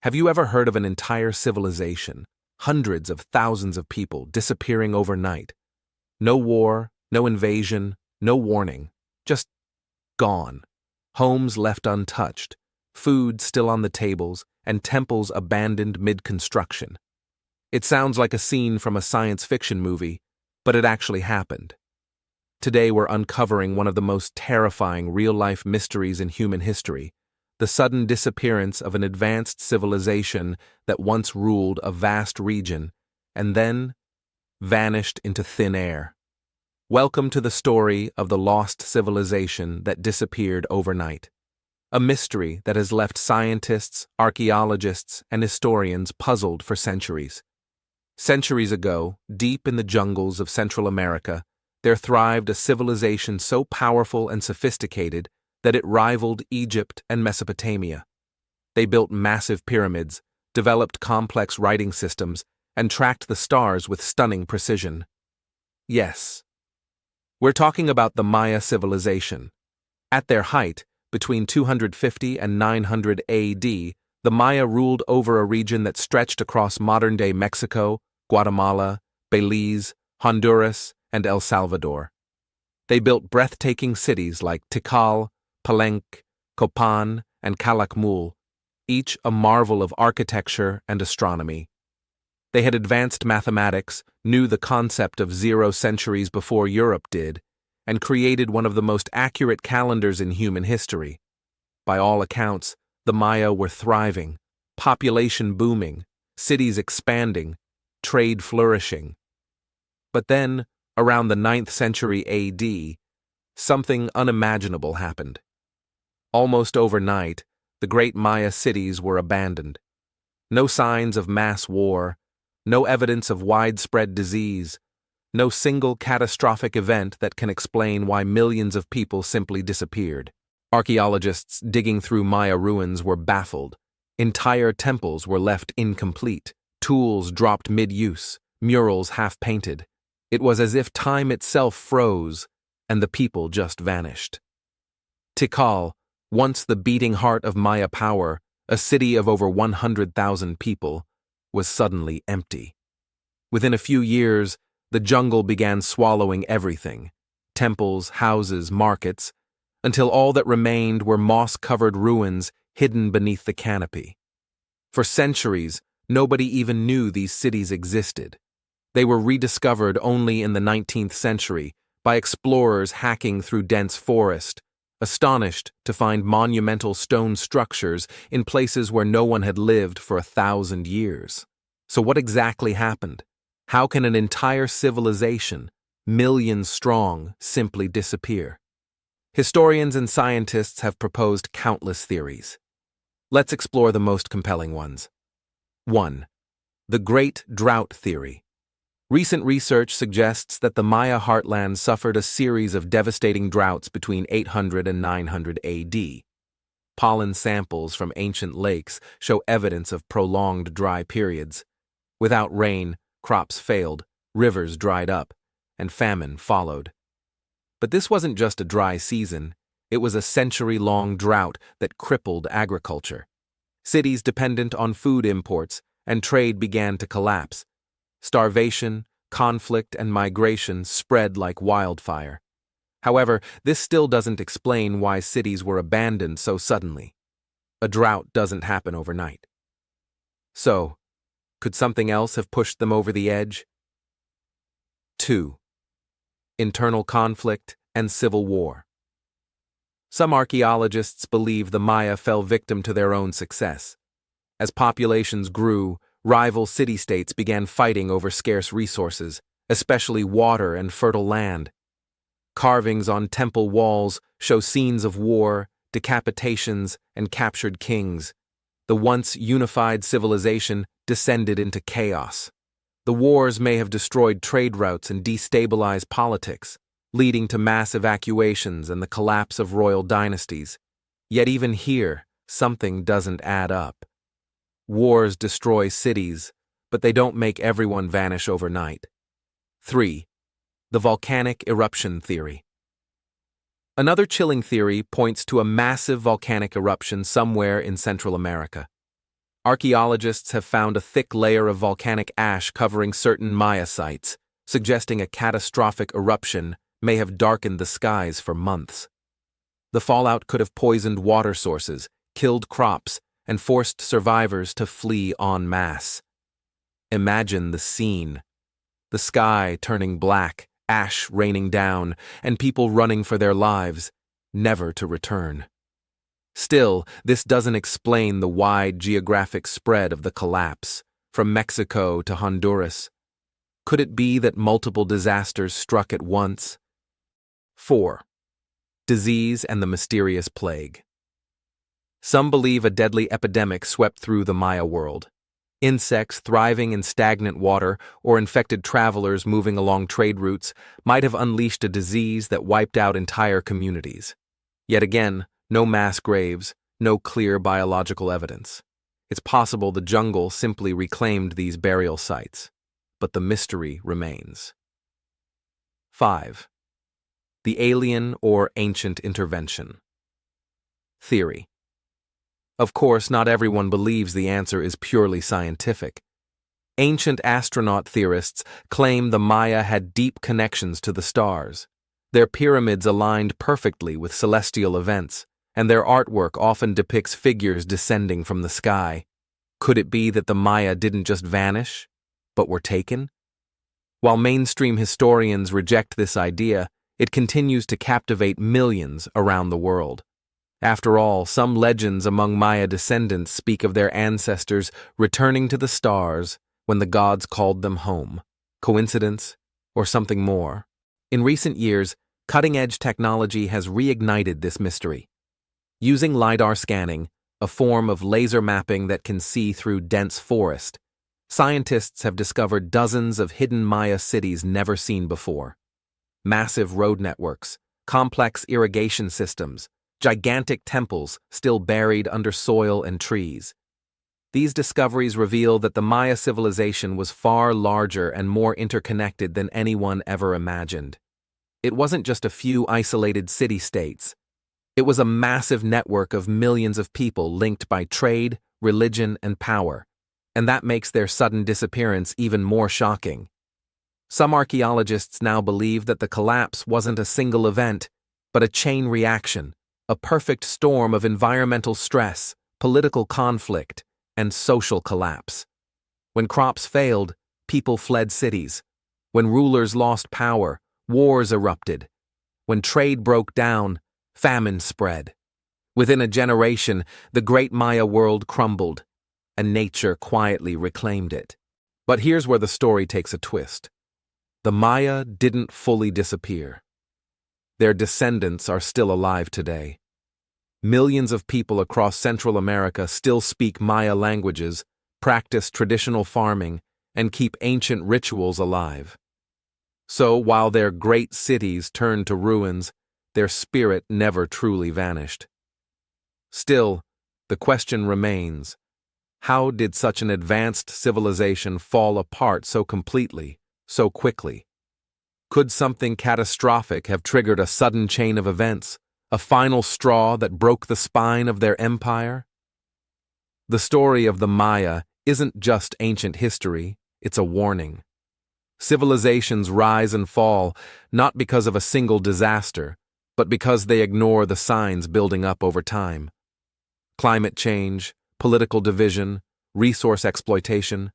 Have you ever heard of an entire civilization, hundreds of thousands of people disappearing overnight? No war, no invasion, no warning, just gone. Homes left untouched, food still on the tables, and temples abandoned mid-construction. It sounds like a scene from a science fiction movie, but it actually happened. Today we're uncovering one of the most terrifying real-life mysteries in human history, the sudden disappearance of an advanced civilization that once ruled a vast region and then vanished into thin air. Welcome to the story of the lost civilization that disappeared overnight. A mystery that has left scientists, archaeologists, and historians puzzled for centuries. Centuries ago, deep in the jungles of Central America, there thrived a civilization so powerful and sophisticated that it rivaled Egypt and Mesopotamia. They built massive pyramids, developed complex writing systems, and tracked the stars with stunning precision. Yes, we're talking about the Maya civilization. At their height, between 250 and 900 AD, the Maya ruled over a region that stretched across modern-day Mexico, Guatemala, Belize, Honduras, and El Salvador. They built breathtaking cities like Tikal, Palenque, Copan, and Calakmul, each a marvel of architecture and astronomy. They had advanced mathematics, knew the concept of 0 centuries before Europe did, and created one of the most accurate calendars in human history. By all accounts, the Maya were thriving, population booming, cities expanding, trade flourishing. But then, around the 9th century AD, something unimaginable happened. Almost overnight, the great Maya cities were abandoned. No signs of mass war, no evidence of widespread disease, no single catastrophic event that can explain why millions of people simply disappeared. Archaeologists digging through Maya ruins were baffled. Entire temples were left incomplete, tools dropped mid-use, murals half-painted. It was as if time itself froze, and the people just vanished. Tikal, once the beating heart of Maya power, a city of over 100,000 people, was suddenly empty. Within a few years, the jungle began swallowing everything: temples, houses, markets, until all that remained were moss-covered ruins hidden beneath the canopy. For centuries, nobody even knew these cities existed. They were rediscovered only in the 19th century by explorers hacking through dense forest, astonished to find monumental stone structures in places where no one had lived for 1,000 years. So what exactly happened? How can an entire civilization, millions strong, simply disappear? Historians and scientists have proposed countless theories. Let's explore the most compelling ones. 1. The Great Drought Theory. Recent research suggests that the Maya heartland suffered a series of devastating droughts between 800 and 900 AD. Pollen samples from ancient lakes show evidence of prolonged dry periods. Without rain, crops failed, rivers dried up, and famine followed. But this wasn't just a dry season, it was a century-long drought that crippled agriculture. Cities dependent on food imports and trade began to collapse. Starvation, conflict, and migration spread like wildfire. However, this still doesn't explain why cities were abandoned so suddenly. A drought doesn't happen overnight. So, could something else have pushed them over the edge? 2. Internal conflict and civil war. Some archaeologists believe the Maya fell victim to their own success. As populations grew, rival city-states began fighting over scarce resources, especially water and fertile land. Carvings on temple walls show scenes of war, decapitations, and captured kings. The once unified civilization descended into chaos. The wars may have destroyed trade routes and destabilized politics, leading to mass evacuations and the collapse of royal dynasties. Yet even here, something doesn't add up. Wars destroy cities, but they don't make everyone vanish overnight. 3. The volcanic eruption theory. Another chilling theory points to a massive volcanic eruption somewhere in Central America. Archaeologists have found a thick layer of volcanic ash covering certain Maya sites, suggesting a catastrophic eruption may have darkened the skies for months. The fallout could have poisoned water sources, killed crops, and forced survivors to flee en masse. Imagine the scene: the sky turning black, ash raining down, and people running for their lives, never to return. Still, this doesn't explain the wide geographic spread of the collapse, from Mexico to Honduras. Could it be that multiple disasters struck at once? 4. Disease and the mysterious plague. Some believe a deadly epidemic swept through the Maya world. Insects thriving in stagnant water or infected travelers moving along trade routes might have unleashed a disease that wiped out entire communities. Yet again, no mass graves, no clear biological evidence. It's possible the jungle simply reclaimed these burial sites, but the mystery remains. 5. The alien or ancient intervention. Theory. Of course, not everyone believes the answer is purely scientific. Ancient astronaut theorists claim the Maya had deep connections to the stars. Their pyramids aligned perfectly with celestial events, and their artwork often depicts figures descending from the sky. Could it be that the Maya didn't just vanish, but were taken? While mainstream historians reject this idea, it continues to captivate millions around the world. After all, some legends among Maya descendants speak of their ancestors returning to the stars when the gods called them home. Coincidence, or something more? In recent years, cutting-edge technology has reignited this mystery. Using LiDAR scanning, a form of laser mapping that can see through dense forest, scientists have discovered dozens of hidden Maya cities never seen before. Massive road networks, complex irrigation systems, gigantic temples still buried under soil and trees. These discoveries reveal that the Maya civilization was far larger and more interconnected than anyone ever imagined. It wasn't just a few isolated city-states. It was a massive network of millions of people linked by trade, religion, and power, and that makes their sudden disappearance even more shocking. Some archaeologists now believe that the collapse wasn't a single event, but a chain reaction, a perfect storm of environmental stress, political conflict, and social collapse. When crops failed, people fled cities. When rulers lost power, wars erupted. When trade broke down, famine spread. Within a generation, the great Maya world crumbled, and nature quietly reclaimed it. But here's where the story takes a twist. The Maya didn't fully disappear. Their descendants are still alive today. Millions of people across Central America still speak Maya languages, practice traditional farming, and keep ancient rituals alive. So, while their great cities turned to ruins, their spirit never truly vanished. Still, the question remains: how did such an advanced civilization fall apart so completely, so quickly? Could something catastrophic have triggered a sudden chain of events, a final straw that broke the spine of their empire? The story of the Maya isn't just ancient history, it's a warning. Civilizations rise and fall not because of a single disaster, but because they ignore the signs building up over time. Climate change, political division, resource exploitation.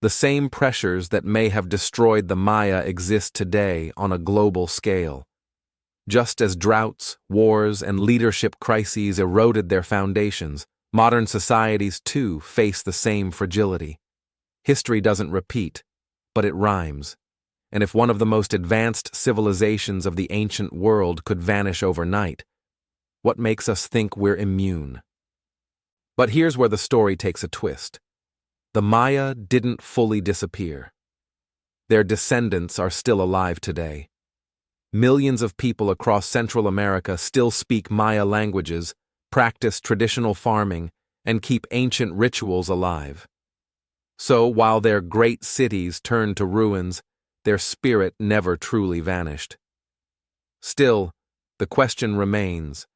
The same pressures that may have destroyed the Maya exist today on a global scale. Just as droughts, wars, and leadership crises eroded their foundations, modern societies too face the same fragility. History doesn't repeat, but it rhymes. And if one of the most advanced civilizations of the ancient world could vanish overnight, what makes us think we're immune? But here's where the story takes a twist. The Maya didn't fully disappear. Their descendants are still alive today. Millions of people across Central America still speak Maya languages, practice traditional farming, and keep ancient rituals alive. So, while their great cities turned to ruins, their spirit never truly vanished. Still, the question remains: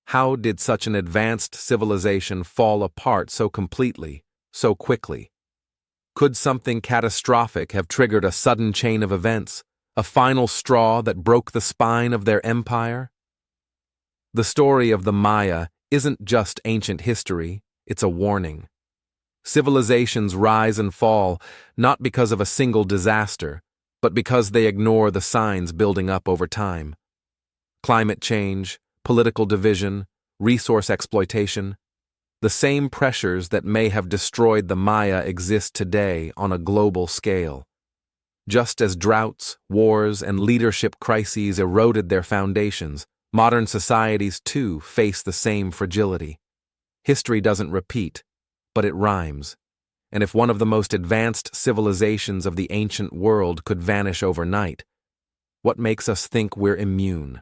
how did such an advanced civilization fall apart so completely, so quickly? Could something catastrophic have triggered a sudden chain of events, a final straw that broke the spine of their empire? The story of the Maya isn't just ancient history, it's a warning. Civilizations rise and fall not because of a single disaster, but because they ignore the signs building up over time. Climate change, political division, resource exploitation. The same pressures that may have destroyed the Maya exist today on a global scale. Just as droughts, wars, and leadership crises eroded their foundations, modern societies too face the same fragility. History doesn't repeat, but it rhymes. And if one of the most advanced civilizations of the ancient world could vanish overnight, what makes us think we're immune?